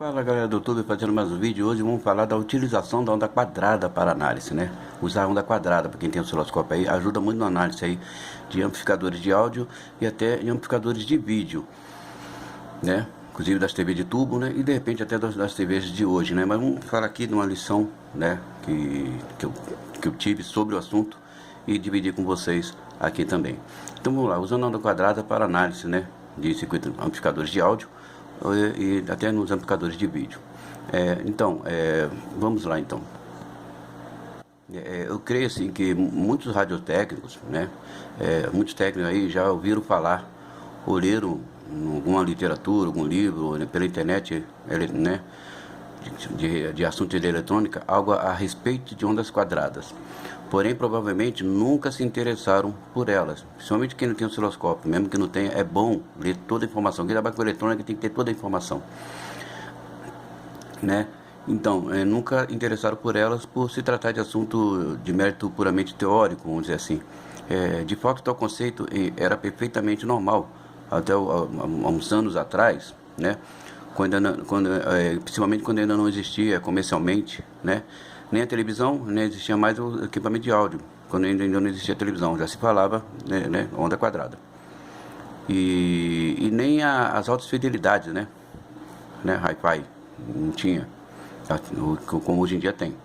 Fala galera do YouTube, fazendo mais um vídeo. Hoje vamos falar da utilização da onda quadrada para análise, né? Usar a onda quadrada, para quem tem osciloscópio aí, ajuda muito na análise aí de amplificadores de áudio e até em amplificadores de vídeo, né? Inclusive das TVs de tubo, né? E de repente até das TVs de hoje, né? Mas vamos falar aqui de uma lição, né? Que eu tive sobre o assunto e dividir com vocês aqui também. Então vamos lá, usando a onda quadrada para análise, né? De circuitos amplificadores de áudio e até nos amplificadores de vídeo. Vamos lá então. Eu creio assim que muitos radiotécnicos, né, muitos técnicos aí já ouviram falar ou leram em alguma literatura, algum livro, né, pela internet, né, de assuntos de eletrônica, algo a respeito de ondas quadradas. Porém, provavelmente nunca se interessaram por elas, principalmente quem não tem osciloscópio. Mesmo que não tenha, é bom ler toda a informação. Quem trabalha com eletrônica tem que ter toda a informação, né? Então, nunca interessaram por elas por se tratar de assunto de mérito puramente teórico, vamos dizer assim. De fato, tal conceito era perfeitamente normal até há uns anos atrás, né? Principalmente quando ainda não existia comercialmente, né? Nem a televisão, nem existia mais o equipamento de áudio. Quando ainda não existia televisão, já se falava, né, onda quadrada. E nem as altas fidelidades, né? Hi-Fi, não tinha, como hoje em dia tem.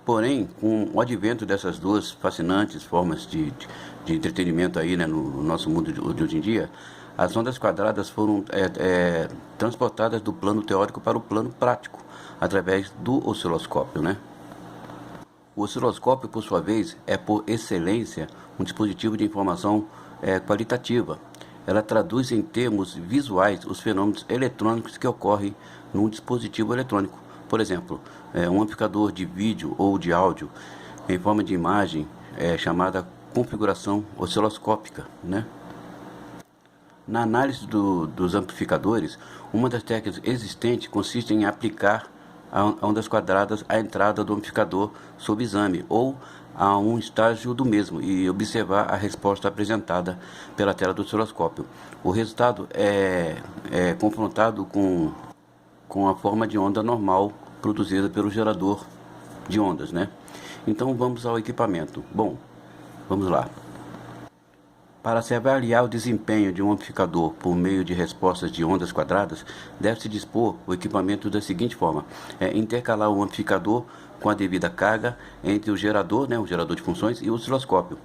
Porém, com o advento dessas duas fascinantes formas de entretenimento aí, né, no nosso mundo de hoje em dia, as ondas quadradas foram transportadas do plano teórico para o plano prático, através do osciloscópio, né? O osciloscópio, por sua vez, é por excelência um dispositivo de informação qualitativa. Ela traduz em termos visuais os fenômenos eletrônicos que ocorrem num dispositivo eletrônico. Por exemplo, um amplificador de vídeo ou de áudio em forma de imagem chamada configuração osciloscópica, né? Na análise dos amplificadores, uma das técnicas existentes consiste em aplicar a ondas quadradas à entrada do amplificador sob exame ou a um estágio do mesmo e observar a resposta apresentada pela tela do osciloscópio. O resultado é confrontado com a forma de onda normal produzida pelo gerador de ondas, né? Então vamos ao equipamento. Bom, vamos lá. Para se avaliar o desempenho de um amplificador por meio de respostas de ondas quadradas, deve-se dispor o equipamento da seguinte forma: intercalar o amplificador com a devida carga entre o gerador, né, o gerador de funções, e o osciloscópio.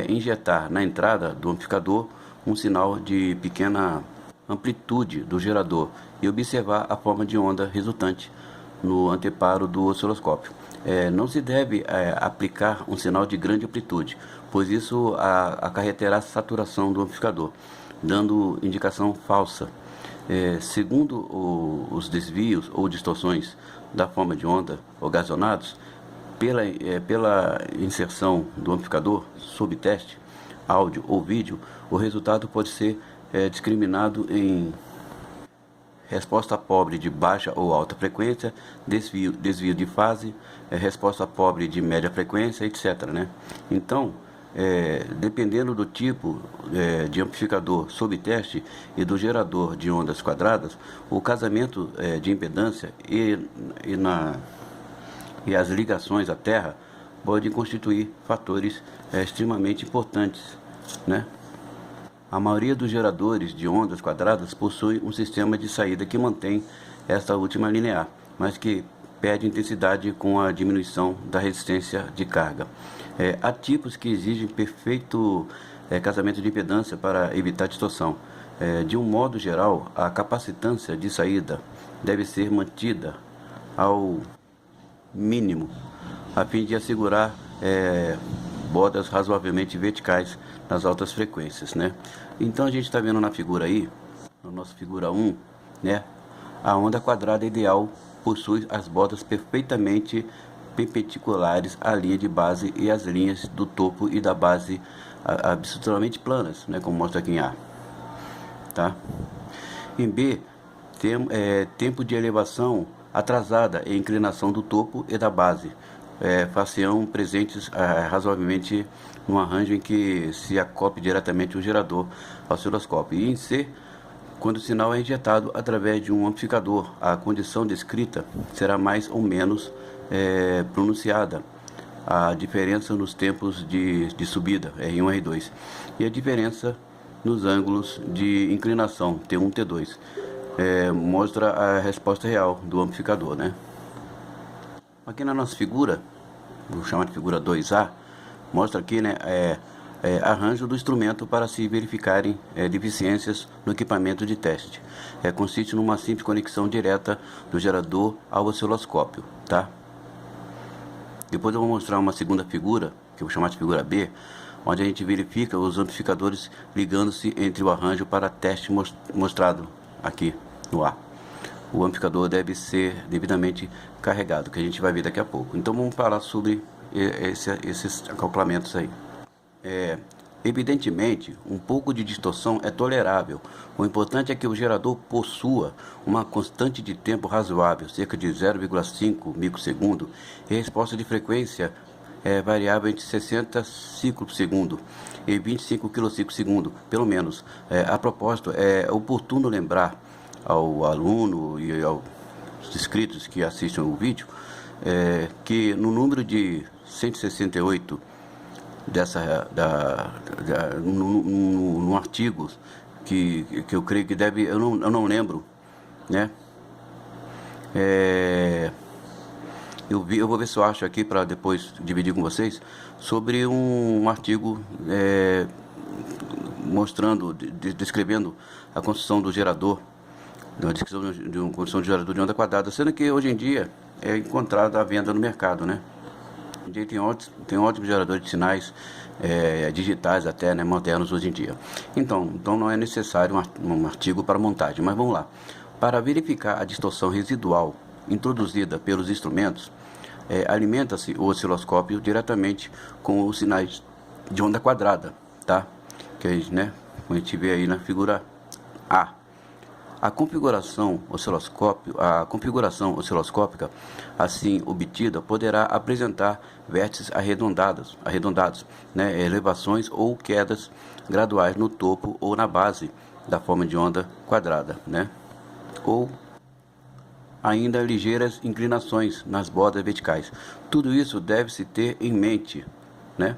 Injetar na entrada do amplificador um sinal de pequena amplitude do gerador e observar a forma de onda resultante no anteparo do osciloscópio. Não se deve aplicar um sinal de grande amplitude, pois isso acarreterá saturação do amplificador, dando indicação falsa. Segundo os desvios ou distorções da forma de onda ocasionados pela inserção do amplificador sob teste, áudio ou vídeo, o resultado pode ser discriminado em resposta pobre de baixa ou alta frequência, desvio de fase, resposta pobre de média frequência, etc., né? Então, dependendo do tipo de amplificador sob teste e do gerador de ondas quadradas, o casamento de impedância e as ligações à Terra podem constituir fatores extremamente importantes, né? A maioria dos geradores de ondas quadradas possui um sistema de saída que mantém esta última linear, mas que perde intensidade com a diminuição da resistência de carga. Há tipos que exigem perfeito casamento de impedância para evitar distorção. De um modo geral, a capacitância de saída deve ser mantida ao mínimo, a fim de assegurar bordas razoavelmente verticais nas altas frequências, né? Então a gente está vendo na figura aí, na nossa figura 1, né? A onda quadrada ideal possui as bordas perfeitamente perpendiculares à linha de base e as linhas do topo e da base absolutamente planas, né? Como mostra aqui em A, tá? Em B, tempo de elevação atrasada e inclinação do topo e da base, faciam presentes razoavelmente num arranjo em que se acople diretamente o gerador ao osciloscópio. E em C, Quando o sinal é injetado através de um amplificador, a condição descrita será mais ou menos pronunciada. A diferença nos tempos de subida, R1 e R2, e a diferença nos ângulos de inclinação, T1 e T2, mostra a resposta real do amplificador, né? Aqui na nossa figura, vou chamar de figura 2A, mostra aqui, né, arranjo do instrumento para se verificarem deficiências no equipamento de teste. Consiste numa simples conexão direta do gerador ao osciloscópio, tá? Depois eu vou mostrar uma segunda figura, que eu vou chamar de figura B, onde a gente verifica os amplificadores ligando-se entre o arranjo para teste mostrado aqui no A. O amplificador deve ser devidamente carregado, que a gente vai ver daqui a pouco. Então vamos falar sobre esses acoplamentos aí. Evidentemente, um pouco de distorção é tolerável. O importante é que o gerador possua uma constante de tempo razoável, cerca de 0,5 microsegundo, e resposta de frequência variável entre 60 ciclos por segundo e 25 kciclos por segundo, pelo menos. A propósito, é oportuno lembrar ao aluno e aos inscritos que assistem o vídeo que no número de 168 no artigo que eu creio que deve, eu não lembro, né? Eu vou ver se eu acho aqui para depois dividir com vocês sobre um artigo mostrando, descrevendo a construção do gerador, a descrição de uma construção de gerador de onda quadrada, sendo que hoje em dia é encontrado à venda no mercado, né? Hoje em dia tem ótimos geradores de sinais digitais até, né, modernos hoje em dia. Então não é necessário um artigo para montagem, mas vamos lá. Para verificar a distorção residual introduzida pelos instrumentos, alimenta-se o osciloscópio diretamente com os sinais de onda quadrada, tá? Que né, a gente vê aí na figura A. A configuração osciloscópica assim obtida poderá apresentar vértices arredondados, né, elevações ou quedas graduais no topo ou na base da forma de onda quadrada, né, ou ainda ligeiras inclinações nas bordas verticais. Tudo isso deve-se ter em mente, né?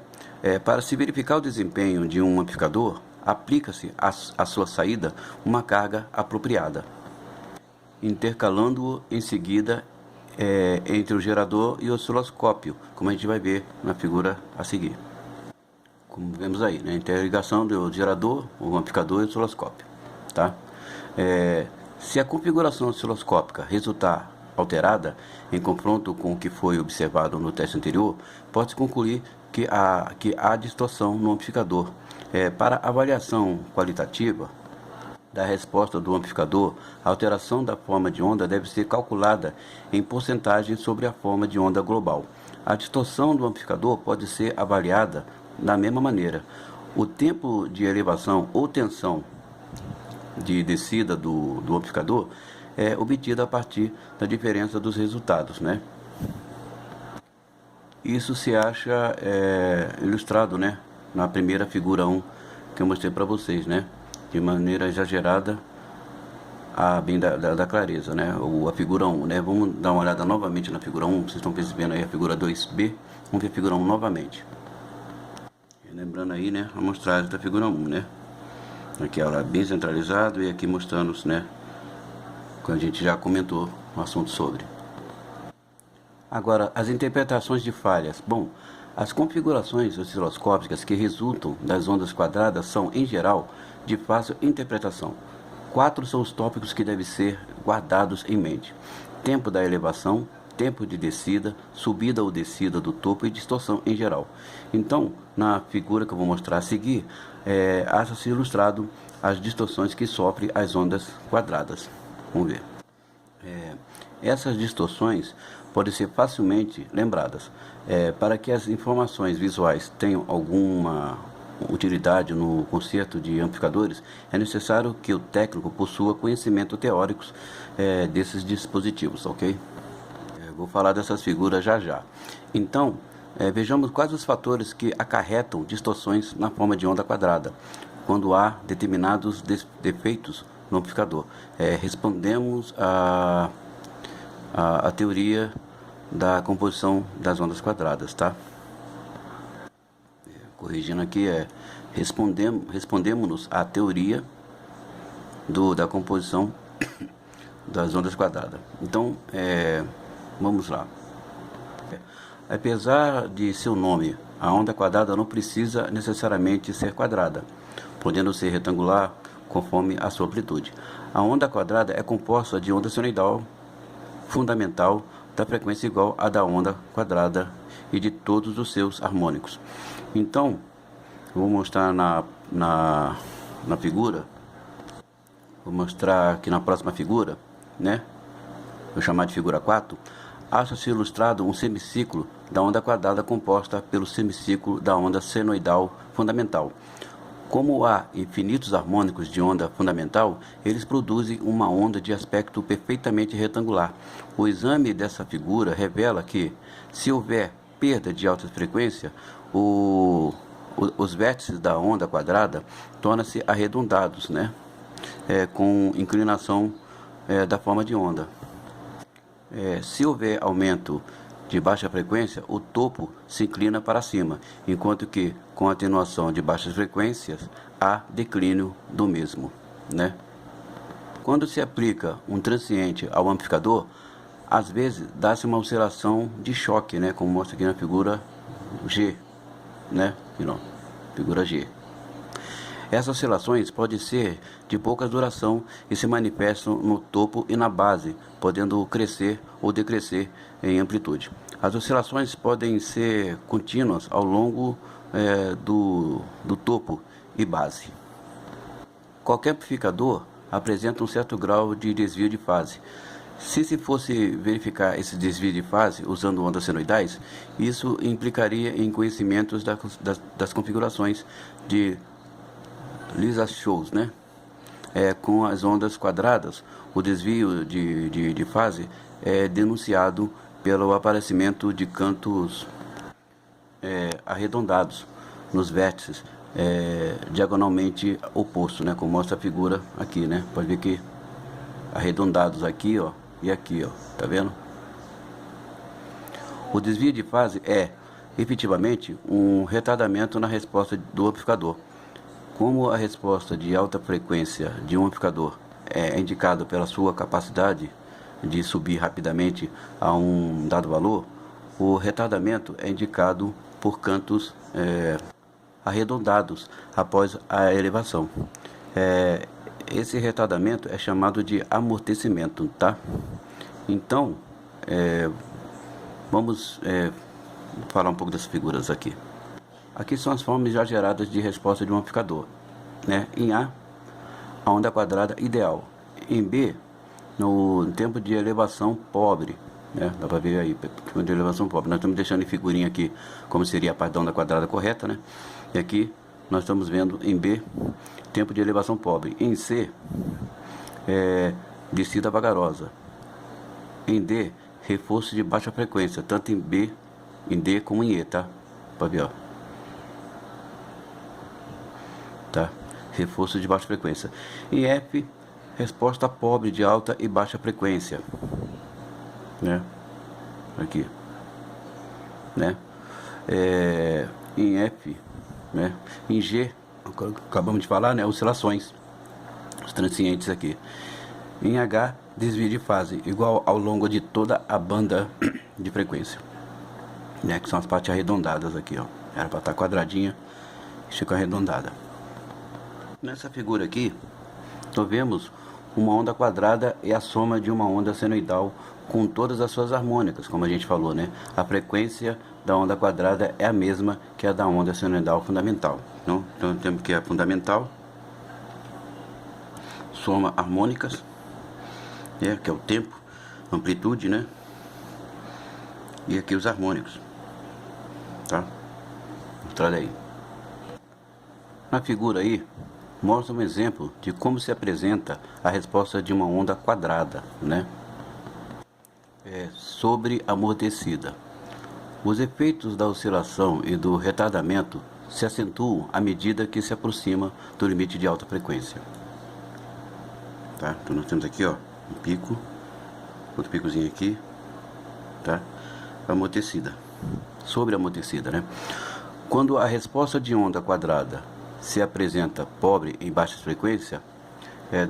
Para se verificar o desempenho de um amplificador, aplica-se à sua saída uma carga apropriada, intercalando-o em seguida entre o gerador e o osciloscópio, como a gente vai ver na figura a seguir. Como vemos aí, né? Interligação do gerador, o amplificador e o osciloscópio, tá? Se a configuração osciloscópica resultar alterada em confronto com o que foi observado no teste anterior, pode-se concluir que há distorção no amplificador. Para avaliação qualitativa da resposta do amplificador, a alteração da forma de onda deve ser calculada em porcentagem sobre a forma de onda global. A distorção do amplificador pode ser avaliada da mesma maneira. O tempo de elevação ou tensão de descida do amplificador é obtido a partir da diferença dos resultados, né? Isso se acha ilustrado, né, na primeira figura 1 que eu mostrei para vocês, né, de maneira exagerada, bem da clareza, né, a figura 1, né. Vamos dar uma olhada novamente na figura 1, vocês estão percebendo aí a figura 2B, vamos ver a figura 1 novamente. Lembrando aí, né, a amostragem da figura 1, né, aqui ela é bem centralizado e aqui mostrando, né, que a gente já comentou um assunto sobre. Agora, as interpretações de falhas. Bom, as configurações osciloscópicas que resultam das ondas quadradas são, em geral, de fácil interpretação. 4 são os tópicos que devem ser guardados em mente: tempo da elevação, tempo de descida, subida ou descida do topo e distorção em geral. Então, na figura que eu vou mostrar a seguir, acha-se ilustrado as distorções que sofrem as ondas quadradas. Vamos ver. Essas distorções podem ser facilmente lembradas. Para que as informações visuais tenham alguma utilidade no concerto de amplificadores, é necessário que o técnico possua conhecimento teóricos desses dispositivos, ok? Vou falar dessas figuras já. Então, vejamos quais os fatores que acarretam distorções na forma de onda quadrada, quando há determinados defeitos no amplificador. Respondemos a teoria da composição das ondas quadradas, tá? Corrigindo aqui, respondemos à teoria da composição das ondas quadradas. Então, vamos lá. Apesar de seu nome, a onda quadrada não precisa necessariamente ser quadrada, podendo ser retangular conforme a sua amplitude. A onda quadrada é composta de onda senoidal fundamental da frequência igual à da onda quadrada e de todos os seus harmônicos. Então, vou mostrar na figura, vou mostrar aqui na próxima figura, né? Vou chamar de figura 4. Acha-se ilustrado um semiciclo da onda quadrada composta pelo semiciclo da onda senoidal fundamental. Como há infinitos harmônicos de onda fundamental, eles produzem uma onda de aspecto perfeitamente retangular. O exame dessa figura revela que, se houver perda de alta frequência, os vértices da onda quadrada tornam-se arredondados, né? Com inclinação da forma de onda. Se houver aumento de baixa frequência, o topo se inclina para cima, enquanto que, com atenuação de baixas frequências, há declínio do mesmo, né? Quando se aplica um transiente ao amplificador, às vezes dá-se uma oscilação de choque, né? Como mostra aqui na figura G, né? Figura G. Essas oscilações podem ser de pouca duração e se manifestam no topo e na base, podendo crescer ou decrescer em amplitude. As oscilações podem ser contínuas ao longo do topo e base. Qualquer amplificador apresenta um certo grau de desvio de fase. Se fosse verificar esse desvio de fase usando ondas senoidais, isso implicaria em conhecimentos das configurações de Lissajous, né? Com as ondas quadradas, o desvio de fase é denunciado pelo aparecimento de cantos arredondados nos vértices diagonalmente opostos, né? Como mostra a figura aqui, né? Pode ver que arredondados aqui, ó, e aqui, ó, tá vendo? O desvio de fase é efetivamente um retardamento na resposta do amplificador. Como a resposta de alta frequência de um amplificador é indicada pela sua capacidade de subir rapidamente a um dado valor, o retardamento é indicado por cantos arredondados após a elevação. Esse retardamento é chamado de amortecimento, tá? Então, vamos falar um pouco dessas figuras aqui. Aqui são as formas já geradas de resposta de um amplificador, né? Em A onda quadrada ideal. Em B, no tempo de elevação pobre, né? Dá para ver aí, tempo de elevação pobre. Nós estamos deixando em figurinha aqui como seria a parte da onda quadrada correta, né? E aqui nós estamos vendo em B, tempo de elevação pobre. Em C, descida vagarosa. Em D, reforço de baixa frequência, tanto em D como em E, tá? Pode ver, ó. Tá? Reforço de baixa frequência. Em F, resposta pobre de alta e baixa frequência, né? Aqui, né? Em F, né? Em G, acabamos de falar, né? Oscilações, os transientes aqui. Em H, desvio de fase igual ao longo de toda a banda de frequência, né? Que são as partes arredondadas aqui, ó. Era para estar quadradinha e ficou arredondada. Nessa figura aqui, nós vemos uma onda quadrada e a soma de uma onda senoidal com todas as suas harmônicas, como a gente falou, né? A frequência da onda quadrada é a mesma que a da onda senoidal fundamental. Então temos que a fundamental soma harmônicas, que é o tempo, amplitude, né? E aqui os harmônicos, tá? Mostrado aí. Na figura aí, mostra um exemplo de como se apresenta a resposta de uma onda quadrada, né? Sobre amortecida. Os efeitos da oscilação e do retardamento se acentuam à medida que se aproxima do limite de alta frequência. tá? Então nós temos aqui, ó, um pico, outro picozinho aqui, tá? Amortecida, sobre amortecida, né? Quando a resposta de onda quadrada se apresenta pobre em baixa frequência,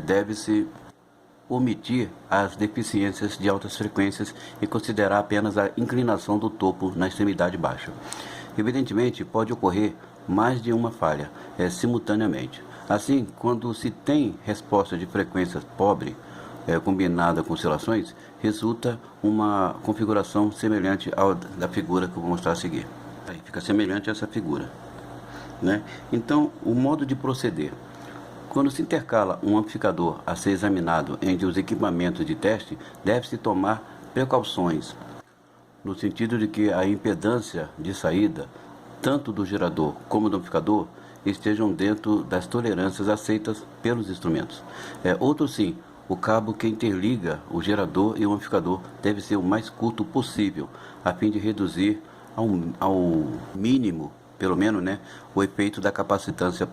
deve-se omitir as deficiências de altas frequências e considerar apenas a inclinação do topo na extremidade baixa. Evidentemente, pode ocorrer mais de uma falha simultaneamente. Assim, quando se tem resposta de frequência pobre combinada com oscilações, resulta uma configuração semelhante à da figura que eu vou mostrar a seguir. Aí fica semelhante a essa figura, né? Então, o modo de proceder. Quando se intercala um amplificador a ser examinado entre os equipamentos de teste, deve-se tomar precauções, no sentido de que a impedância de saída, tanto do gerador como do amplificador, estejam dentro das tolerâncias aceitas pelos instrumentos. Outro sim, o cabo que interliga o gerador e o amplificador deve ser o mais curto possível, a fim de reduzir ao mínimo, pelo menos, né, o efeito da capacitância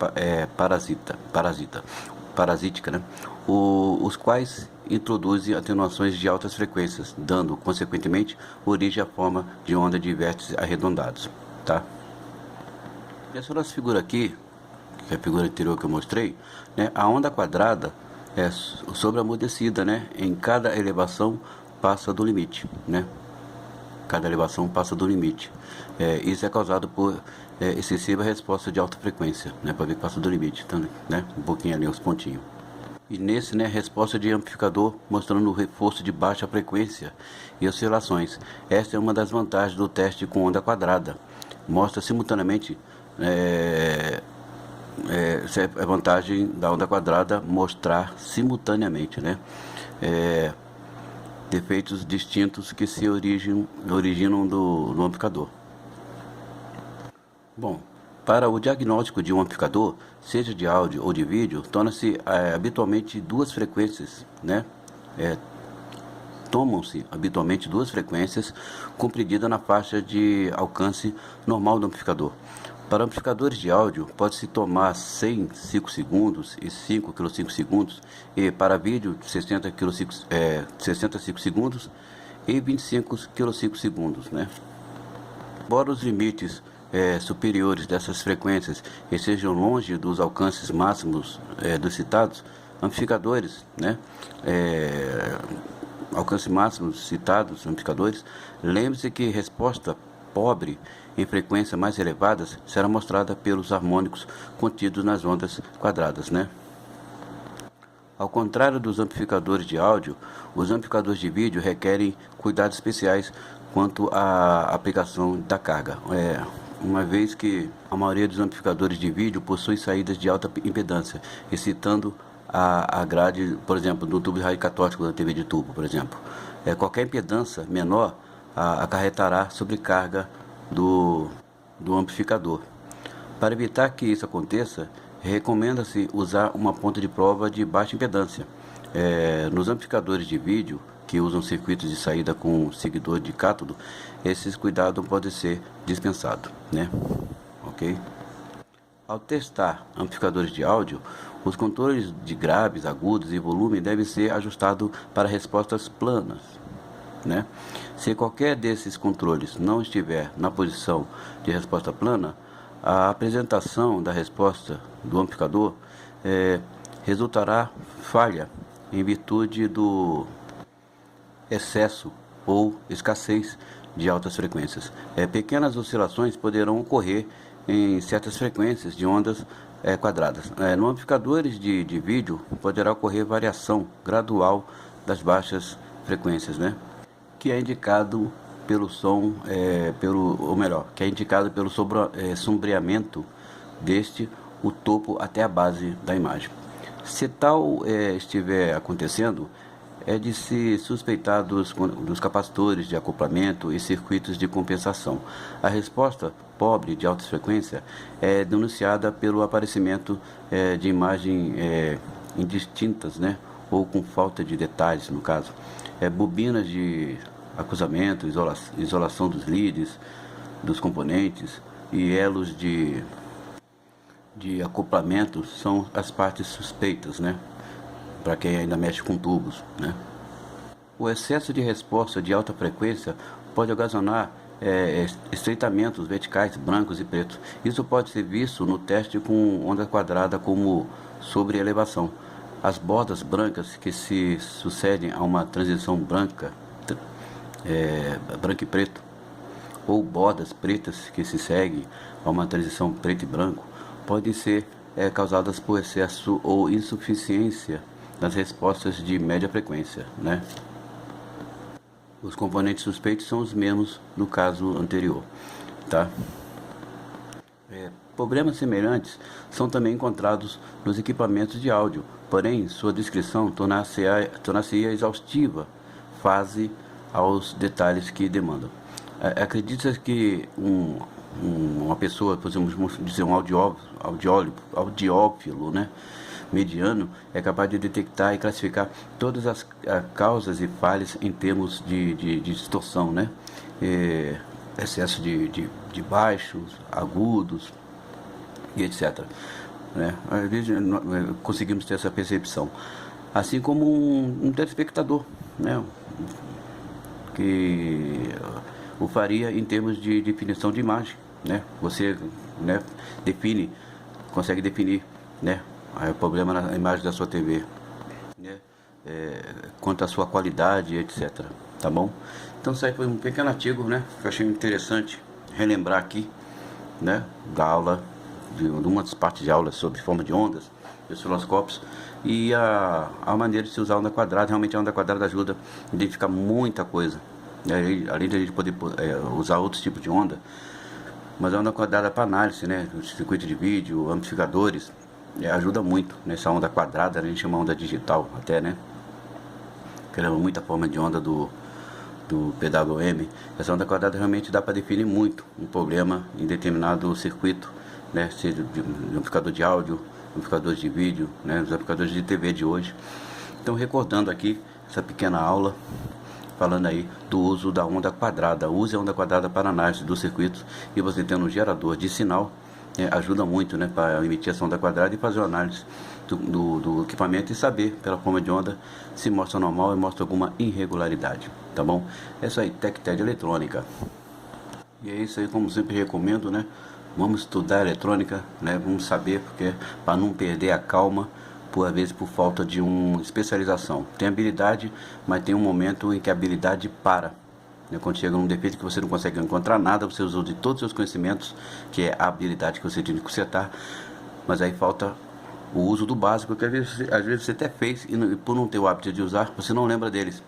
parasítica, né, os quais introduzem atenuações de altas frequências, dando, consequentemente, origem à forma de onda de vértices arredondados, tá? Essa nossa figura aqui, que é a figura anterior que eu mostrei, né, a onda quadrada é sobreamortecida, né, em cada elevação passa do limite, né? Cada elevação passa do limite. Isso é causado por excessiva resposta de alta frequência, né? Para ver que passa do limite, então, né? Um pouquinho ali, os pontinhos. E nesse, né, resposta de amplificador mostrando o reforço de baixa frequência e oscilações. Esta é uma das vantagens do teste com onda quadrada. Mostra simultaneamente essa é a vantagem da onda quadrada, mostrar simultaneamente, né? Defeitos distintos que se originam do amplificador. Bom, para o diagnóstico de um amplificador, seja de áudio ou de vídeo, torna-se habitualmente duas frequências, né? Tomam-se habitualmente duas frequências compreendidas na faixa de alcance normal do amplificador. Para amplificadores de áudio, pode-se tomar 100 segundos e 5 segundos, e para vídeo, 60 segundos e 25 segundos, né? Embora os limites superiores dessas frequências estejam longe dos alcances máximos dos citados amplificadores, né? Alcance máximo citados amplificadores, lembre-se que resposta pobre em frequências mais elevadas será mostrada pelos harmônicos contidos nas ondas quadradas, né? Ao contrário dos amplificadores de áudio, os amplificadores de vídeo requerem cuidados especiais quanto à aplicação da carga, uma vez que a maioria dos amplificadores de vídeo possui saídas de alta impedância, excitando a grade, por exemplo, do tubo de rádio catódico da TV de tubo, por exemplo. Qualquer impedância menor acarretará sobrecarga do amplificador. Para evitar que isso aconteça, recomenda-se usar uma ponta de prova de baixa impedância. Nos amplificadores de vídeo, que usam circuitos de saída com seguidor de cátodo, esses cuidados podem ser dispensados, né? Ok? Ao testar amplificadores de áudio, os controles de graves, agudos e volume devem ser ajustados para respostas planas, né? Se qualquer desses controles não estiver na posição de resposta plana, a apresentação da resposta do amplificador resultará falha em virtude do excesso ou escassez de altas frequências. Pequenas oscilações poderão ocorrer em certas frequências de ondas quadradas. No amplificadores de vídeo poderá ocorrer variação gradual das baixas frequências, né? Que é indicado pelo som, que é indicado pelo sombreamento deste, o topo até a base da imagem. Se tal estiver acontecendo, é de se suspeitar dos capacitores de acoplamento e circuitos de compensação. A resposta pobre de alta frequência é denunciada pelo aparecimento de imagens indistintas, né? Ou com falta de detalhes, no caso. Bobinas de acusamento, isolação dos leads, dos componentes e elos de acoplamento são as partes suspeitas, né? para quem ainda mexe com tubos, né? O excesso de resposta de alta frequência pode ocasionar estreitamentos verticais brancos e pretos. Isso pode ser visto no teste com onda quadrada como sobreelevação. As bordas brancas que se sucedem a uma transição branco e preto, ou bordas pretas que se seguem a uma transição preto e branco, podem ser causadas por excesso ou insuficiência nas respostas de média frequência, né? Os componentes suspeitos são os mesmos do caso anterior, tá? Problemas semelhantes são também encontrados nos equipamentos de áudio, porém sua descrição tornar-se-ia exaustiva face aos detalhes que demandam. Acredita que uma pessoa, podemos dizer um audiófilo, né, mediano, é capaz de detectar e classificar todas as causas e falhas em termos de distorção, né? Excesso de baixos, agudos e etc. Né? Às vezes conseguimos ter essa percepção. Assim como um telespectador, né? Que o faria em termos de definição de imagem, né? Você, né, consegue definir, né, o problema na imagem da sua TV, né? Quanto à sua qualidade, etc. Tá bom? Então isso aí foi um pequeno artigo, né, que eu achei interessante relembrar aqui, né, da aula, de uma das partes de aula sobre forma de ondas, osciloscópios, e a maneira de se usar a onda quadrada. Realmente a onda quadrada ajuda a identificar muita coisa, né? Além de a gente poder usar outros tipos de onda, mas a onda quadrada para análise, né, circuito de vídeo, amplificadores, ajuda muito nessa onda quadrada. A gente chama onda digital até, né, que é muita forma de onda do PWM. Essa onda quadrada realmente dá para definir muito um problema em determinado circuito, né, seja de amplificador de áudio, amplificadores de vídeo, né, os amplificadores de TV de hoje. Então, recordando aqui essa pequena aula, falando aí do uso da onda quadrada. Use a onda quadrada para análise dos circuitos, e você tendo um gerador de sinal, ajuda muito, né, para emitir essa onda quadrada e fazer uma análise do equipamento e saber pela forma de onda se mostra normal e mostra alguma irregularidade, tá bom? É isso aí, TecTed Eletrônica. E é isso aí, como sempre recomendo, né? Vamos estudar eletrônica, né? Vamos saber, porque para não perder a calma, às vezes por falta de uma especialização. Tem habilidade, mas tem um momento em que a habilidade para, né? Quando chega num defeito que você não consegue encontrar nada, você usou de todos os seus conhecimentos, que é a habilidade que você tem que consertar, mas aí falta o uso do básico, que às vezes você até fez e por não ter o hábito de usar, você não lembra deles.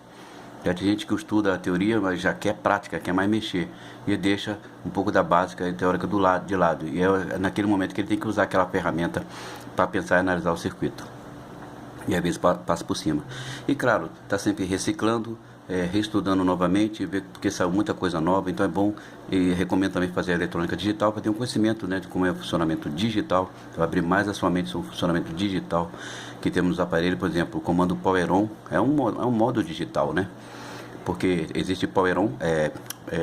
Já tem gente que estuda a teoria, mas já quer prática, quer mais mexer, e deixa um pouco da básica e teórica de lado. E é naquele momento que ele tem que usar aquela ferramenta para pensar e analisar o circuito. E às vezes passa por cima. E claro, está sempre reciclando, reestudando novamente, ver porque saiu muita coisa nova. Então é bom, e recomendo também fazer a eletrônica digital para ter um conhecimento, né, de como é o funcionamento digital, para abrir mais a sua mente sobre o funcionamento digital que temos nos aparelhos. Por exemplo, o comando Power On é um modo digital, né? Porque existe Power On,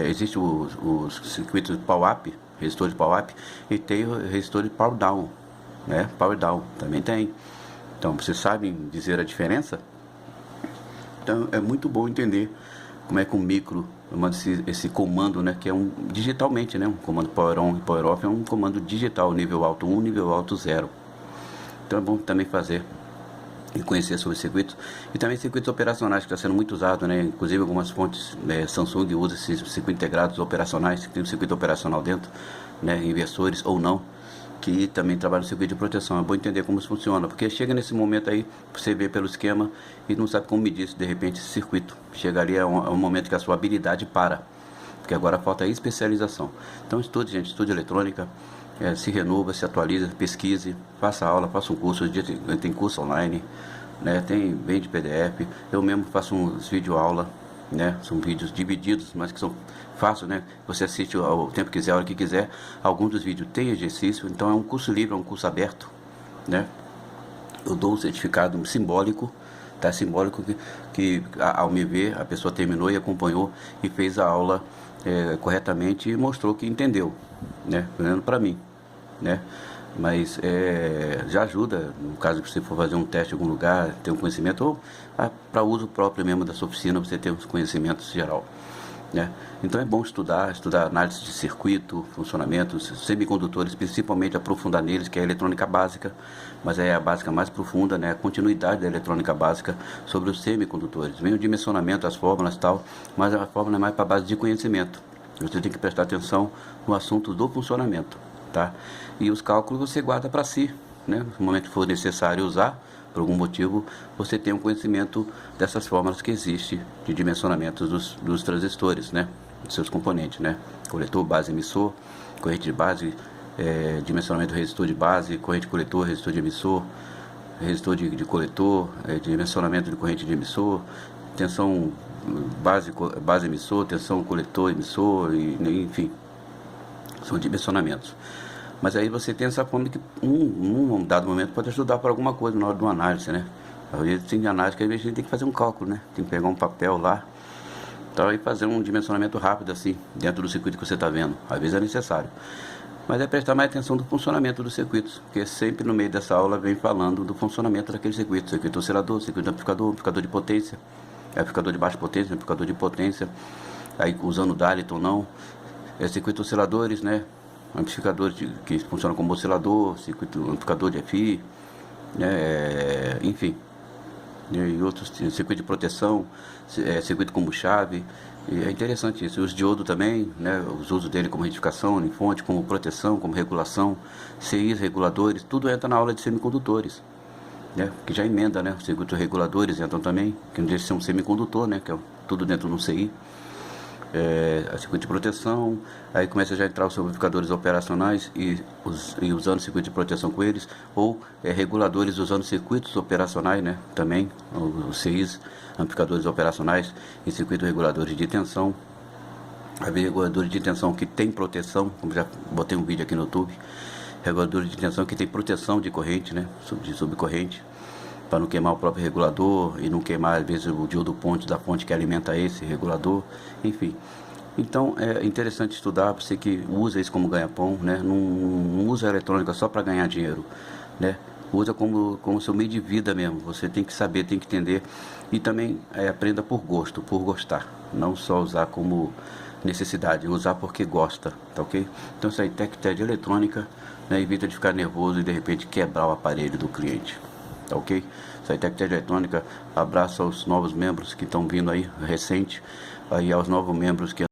existe os circuitos de Power Up, resistor de Power Up, e tem o resistor de Power Down, né? Power Down também tem. Então, vocês sabem dizer a diferença? Então, é muito bom entender como é que um micro, esse comando, né, que é digitalmente, né, um comando Power On e Power Off é um comando digital, nível alto 1, nível alto 0. Então, é bom também fazer e conhecer sobre circuitos, e também circuitos operacionais, que está sendo muito usado, né? Inclusive algumas fontes, Samsung usa esses circuitos integrados operacionais, que tem um circuito operacional dentro, né, inversores ou não, que também trabalham no circuito de proteção. É bom entender como isso funciona, porque chega nesse momento aí, você vê pelo esquema e não sabe como medir, de repente, esse circuito. Chega ali, é um momento que a sua habilidade para, porque agora falta a especialização. Então estude, gente, estude eletrônica, se renova, se atualiza, pesquise, faça aula, faça um curso. Hoje em dia tem curso online, né? Vende PDF. Eu mesmo faço uns vídeo aula, né? São vídeos divididos, mas que são fáceis, né? Você assiste ao tempo que quiser, a hora que quiser. Alguns dos vídeos têm exercício, então é um curso livre, é um curso aberto, né? Eu dou um certificado simbólico, tá? Simbólico que ao me ver, a pessoa terminou e acompanhou e fez a aula corretamente e mostrou que entendeu, né? Olhando para mim, né? Mas já ajuda, no caso que você for fazer um teste em algum lugar, ter um conhecimento, ou para uso próprio mesmo da sua oficina, você ter uns conhecimentos geral. Né? Então é bom estudar análise de circuito, funcionamentos, semicondutores, principalmente aprofundar neles, que é a eletrônica básica, mas é a básica mais profunda, né? A continuidade da eletrônica básica sobre os semicondutores. Vem o dimensionamento, as fórmulas e tal, mas a fórmula é mais para base de conhecimento. Você tem que prestar atenção no assunto do funcionamento, tá? E os cálculos você guarda para si, né? No momento que for necessário usar, por algum motivo, você tem um conhecimento dessas fórmulas que existe de dimensionamento dos transistores, né? Dos seus componentes, né? Coletor, base, emissor, corrente de base, dimensionamento do resistor de base, corrente de coletor, resistor de emissor, resistor de coletor, dimensionamento de corrente de emissor, tensão base emissor, tensão coletor emissor, enfim, são dimensionamentos. Mas aí você tem essa forma que um dado momento pode ajudar para alguma coisa na hora de uma análise, né? Às vezes tem análise que a gente tem que fazer um cálculo, né? Tem que pegar um papel lá, então, e fazer um dimensionamento rápido assim, dentro do circuito que você está vendo. Às vezes é necessário. Mas é prestar mais atenção do funcionamento dos circuitos, porque sempre no meio dessa aula vem falando do funcionamento daquele circuito. Circuito oscilador, circuito amplificador, amplificador de potência, amplificador de baixa potência, amplificador de potência, aí usando Darlington ou não, circuito osciladores, né? Amplificadores que funcionam como oscilador, circuito amplificador de FI, né? Enfim, e outros, circuito de proteção, circuito como chave. E é interessante isso. Os diodos também, né? Os usos dele como retificação em fonte, como proteção, como regulação, CIs, reguladores, tudo entra na aula de semicondutores, né? Que já emenda, né? Os circuitos reguladores entram também, que não deixa de ser um semicondutor, né? Que é tudo dentro de um CI. Circuito de proteção, aí começa já a entrar os amplificadores operacionais e usando circuito de proteção com eles, ou reguladores usando circuitos operacionais, né, também, os CIs, amplificadores operacionais e circuitos reguladores de tensão. Aí reguladores de tensão que tem proteção, como já botei um vídeo aqui no YouTube, reguladores de tensão que tem proteção de corrente, né, de subcorrente, para não queimar o próprio regulador e não queimar às vezes o diodo ponte da fonte que alimenta esse regulador, enfim. Então é interessante estudar, você que usa isso como ganha-pão, né? Não usa a eletrônica só para ganhar dinheiro, né? Usa como seu meio de vida mesmo. Você tem que saber, tem que entender e também aprenda por gosto, por gostar, não só usar como necessidade, usar porque gosta, tá ok? Então isso aí, técnica de eletrônica, né? Evita de ficar nervoso e de repente quebrar o aparelho do cliente. Tá ok? Isso aí, técnica eletrônica. Abraço aos novos membros que estão vindo aí, recente, aí aos novos membros que